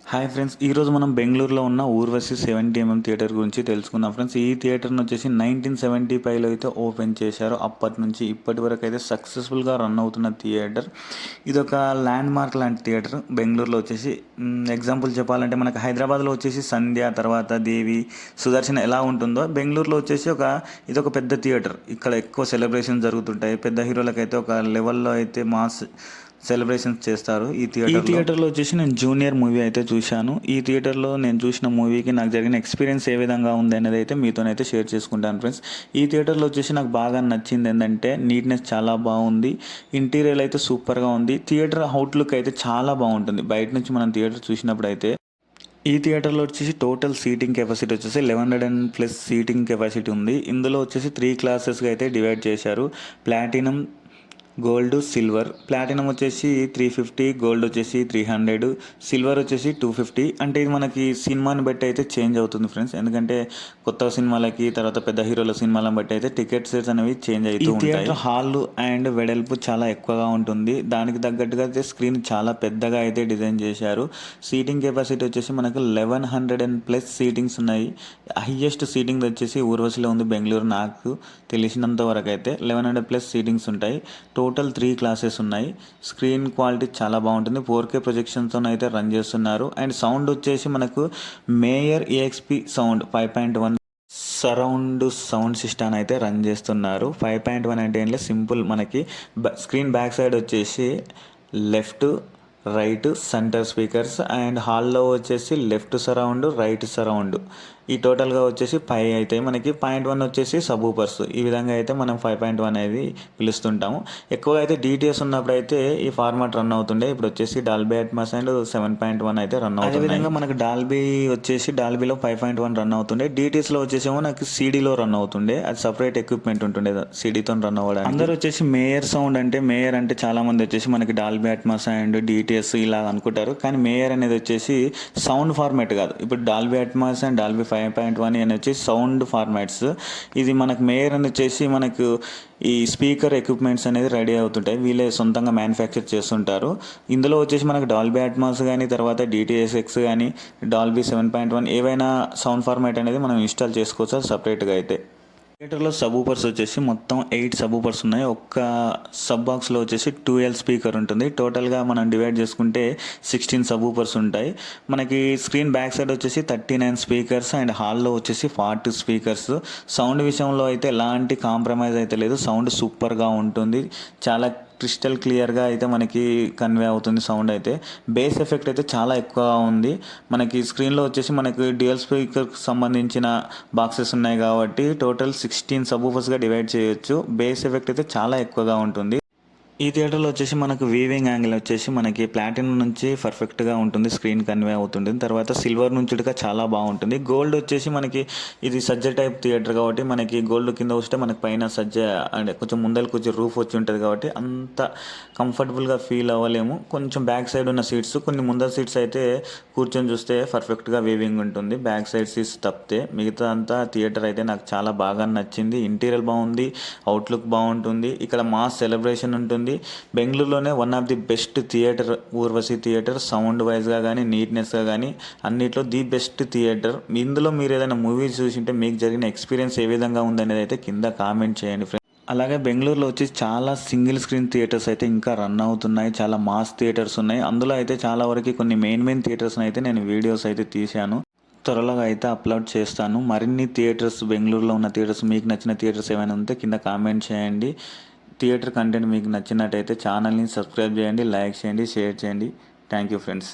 Hi friends, ఈరోజు మనం బెంగళూరులో ఉన్న ఊర్వశి 70mm థియేటర్ గురించి తెలుసుకుందాం ఫ్రెండ్స్. ఈ థియేటర్ని వచ్చేసి 1975లో అయితే ఓపెన్ చేశారు. అప్పటి నుంచి ఇప్పటి వరకు అయితే సక్సెస్ఫుల్గా రన్ అవుతున్న థియేటర్. ఇది ఒక ల్యాండ్ మార్క్ లాంటి థియేటర్ బెంగళూరులో వచ్చేసి. ఎగ్జాంపుల్ చెప్పాలంటే మనకు హైదరాబాద్లో వచ్చేసి సంధ్య, తర్వాత దేవి, సుదర్శన్ ఎలా ఉంటుందో బెంగళూరులో వచ్చేసి ఇది ఒక పెద్ద థియేటర్. ఇక్కడ ఎక్కువ సెలబ్రేషన్ జరుగుతుంటాయి. పెద్ద హీరోలకైతే ఒక లెవెల్లో అయితే మాస్ సెలబ్రేషన్స్ చేస్తారు. ఈ థియేటర్లో వచ్చేసి నేను జూనియర్ మూవీ అయితే చూశాను. ఈ థియేటర్లో నేను చూసిన మూవీకి నాకు జరిగిన ఎక్స్పీరియన్స్ ఏ విధంగా ఉంది అనేది అయితే మీతోనైతే షేర్ చేసుకుంటాను ఫ్రెండ్స్. ఈ థియేటర్లో వచ్చేసి నాకు బాగా నచ్చింది ఏంటంటే నీట్నెస్ చాలా బాగుంది, ఇంటీరియర్ అయితే సూపర్గా ఉంది, థియేటర్ అవుట్లుక్ అయితే చాలా బాగుంటుంది. బయట నుంచి మనం థియేటర్ చూసినప్పుడు అయితే ఈ థియేటర్లో వచ్చేసి టోటల్ సీటింగ్ కెపాసిటీ వచ్చేసి 1100+ సీటింగ్ కెపాసిటీ ఉంది. ఇందులో వచ్చేసి 3 క్లాసెస్గా అయితే డివైడ్ చేశారు: ప్లాటినం, గోల్డ్, సిల్వర్. ప్లాటినం వచ్చేసి 350, గోల్డ్ వచ్చేసి 300, సిల్వర్ వచ్చేసి 250. అంటే ఇది మనకి సినిమాని బట్టి అయితే చేంజ్ అవుతుంది ఫ్రెండ్స్. ఎందుకంటే కొత్త సినిమాలకి, తర్వాత పెద్ద హీరోల సినిమాలను బట్టి అయితే టికెట్ సేల్స్ అనేవి చేంజ్ అవుతూ ఉంటాయి. హాల్ అండ్ వెడల్పు చాలా ఎక్కువగా ఉంటుంది. దానికి తగ్గట్టుగా అయితే స్క్రీన్ చాలా పెద్దగా అయితే డిజైన్ చేశారు. సీటింగ్ కెపాసిటీ వచ్చేసి మనకు 1100+ సీటింగ్స్ ఉన్నాయి. హైయెస్ట్ సీటింగ్ వచ్చేసి ఊర్వశిలో ఉంది బెంగళూరు. నాకు తెలిసినంత వరకు అయితే 1100+ సీటింగ్స్ ఉంటాయి. టోటల్ 3 క్లాసెస్ ఉన్నాయి. స్క్రీన్ క్వాలిటీ చాలా బాగుంటుంది. 4K ప్రొజెక్షన్తో అయితే రన్ చేస్తున్నారు. అండ్ సౌండ్ వచ్చేసి మనకు mayor EXP sound 5.1 surround sound system అయితే రన్ చేస్తున్నారు. 5.1 అంటే ఏంటంటే సింపుల్, మనకి స్క్రీన్ బ్యాక్ సైడ్ వచ్చేసి left, right, centre speakers. And హాల్లో వచ్చేసి లెఫ్ట్ సరౌండ్, రైట్ సరౌండ్. ఈ టోటల్గా వచ్చేసి 5 అయితే మనకి 0.1 వచ్చేసి సబూపర్స్. ఈ విధంగా అయితే మనం 5.1 అనేది పిలుస్తుంటాము. ఎక్కువగా అయితే DTS ఉన్నప్పుడు అయితే ఈ ఫార్మాట్ రన్ అవుతుండే. ఇప్పుడు వచ్చేసి డాల్బీ అట్మాస్ అండ్ 7.1 అయితే రన్ అవుతుంది. అదేవిధంగా మనకు డాల్బీలో 5.1 రన్ అవుతుండే. DTSలో వచ్చేసేమో నాకు CDలో రన్ అవుతుండే. అది సపరేట్ ఎక్విప్మెంట్ ఉంటుండే CDతో రన్ అవ్వడానికి. అందరూ వచ్చేసి మేయర్ సౌండ్ అంటే, మేయర్ అంటే చాలా మంది వచ్చేసి మనకి డాల్బీ అట్మాస్ అండ్ DTS ఇలా అనుకుంటారు. కానీ మేయర్ అనేది వచ్చేసి సౌండ్ ఫార్మాట్ కాదు. ఇప్పుడు డాల్బీ అట్మాస్ అండ్ డాల్బీ 5.1 అని వచ్చేసి సౌండ్ ఫార్మాట్స్. ఇది మనకు మేయర్ అని వచ్చేసి మనకు ఈ స్పీకర్ ఎక్విప్మెంట్స్ అనేది రెడీ అవుతుంటాయి. వీళ్ళే సొంతంగా మ్యానుఫ్యాక్చర్ చేస్తుంటారు. ఇందులో వచ్చేసి మనకు డాల్బీ అట్మాస్ కానీ, తర్వాత DTS:X కానీ, డాల్బీ 7.1 ఏవైనా సౌండ్ ఫార్మాట్ అనేది మనం ఇన్స్టాల్ చేసుకోవచ్చు సపరేట్గా అయితే. థియేటర్లో సబూపర్స్ వచ్చేసి మొత్తం 8 సబూపర్స్ ఉన్నాయి. ఒక్క సబ్ బాక్స్లో వచ్చేసి 2L స్పీకర్ ఉంటుంది. టోటల్గా మనం డివైడ్ చేసుకుంటే 16 సబూపర్స్ ఉంటాయి. మనకి స్క్రీన్ బ్యాక్ సైడ్ వచ్చేసి 39 స్పీకర్స్ అండ్ హాల్లో వచ్చేసి 40 స్పీకర్స్. సౌండ్ విషయంలో అయితే ఎలాంటి కాంప్రమైజ్ అయితే లేదు. సౌండ్ సూపర్గా ఉంటుంది. చాలా క్రిస్టల్ క్లియర్గా అయితే మనకి కన్వే అవుతుంది సౌండ్ అయితే. బేస్ ఎఫెక్ట్ అయితే చాలా ఎక్కువగా ఉంది. మనకి స్క్రీన్లో వచ్చేసి మనకి డ్యూయల్ స్పీకర్కి సంబంధించిన బాక్సెస్ ఉన్నాయి కాబట్టి టోటల్ 16 సబూఫర్స్గా డివైడ్ చేయొచ్చు. బేస్ ఎఫెక్ట్ అయితే చాలా ఎక్కువగా ఉంటుంది. ఈ థియేటర్లో వచ్చేసి మనకు వీవింగ్ యాంగిల్ వచ్చేసి మనకి ప్లాటినం నుంచి పర్ఫెక్ట్గా ఉంటుంది, స్క్రీన్ కన్వే అవుతుంటుంది. తర్వాత సిల్వర్ నుంచి చాలా బాగుంటుంది. గోల్డ్ వచ్చేసి మనకి ఇది సజ్జ టైప్ థియేటర్ కాబట్టి మనకి గోల్డ్ కింద వస్తే మనకి పైన సజ్జ అంటే కొంచెం ముందరకు వచ్చి రూఫ్ వచ్చి ఉంటుంది కాబట్టి అంత కంఫర్టబుల్గా ఫీల్ అవ్వలేము. కొంచెం బ్యాక్ సైడ్ ఉన్న సీట్స్, కొన్ని ముందర సీట్స్ అయితే కూర్చొని చూస్తే పర్ఫెక్ట్గా వీవింగ్ ఉంటుంది. బ్యాక్ సైడ్ సీట్స్ తప్పితే మిగతా అంతా థియేటర్ అయితే నాకు చాలా బాగా నచ్చింది. ఇంటీరియర్ బాగుంది, అవుట్లుక్ బాగుంటుంది. ఇక్కడ మాస్ సెలబ్రేషన్ ఉంటుంది. బెంగళూరులోనే one of the best theatre Urvashi theatre. Sound వైజ్గా కానీ, నీట్నెస్గా కానీ అన్నిట్లో ది బెస్ట్ థియేటర్. ఇందులో మీరు ఏదైనా మూవీ చూసింటే మీకు జరిగిన ఎక్స్పీరియన్స్ ఏ విధంగా ఉందనేది అయితే కింద కామెంట్ చేయండి ఫ్రెండ్స్. అలాగే బెంగళూరులో వచ్చి చాలా సింగిల్ స్క్రీన్ థియేటర్స్ అయితే ఇంకా రన్ అవుతున్నాయి. చాలా మాస్ థియేటర్స్ ఉన్నాయి. అందులో అయితే చాలా వరకు కొన్ని మెయిన్ థియేటర్స్ని అయితే నేను వీడియోస్ అయితే తీశాను. త్వరలో అయితే అప్లోడ్ చేస్తాను. మరిన్ని థియేటర్స్, బెంగళూరులో ఉన్న థియేటర్స్, మీకు నచ్చిన థియేటర్స్ ఏమైనా ఉంటే కింద కామెంట్ చేయండి. థియేటర్ కంటెంట్ మీకు నచ్చినట్టయితే ఛానల్ని సబ్స్క్రైబ్ చేయండి, లైక్ చేయండి, షేర్ చేయండి. Thank you friends.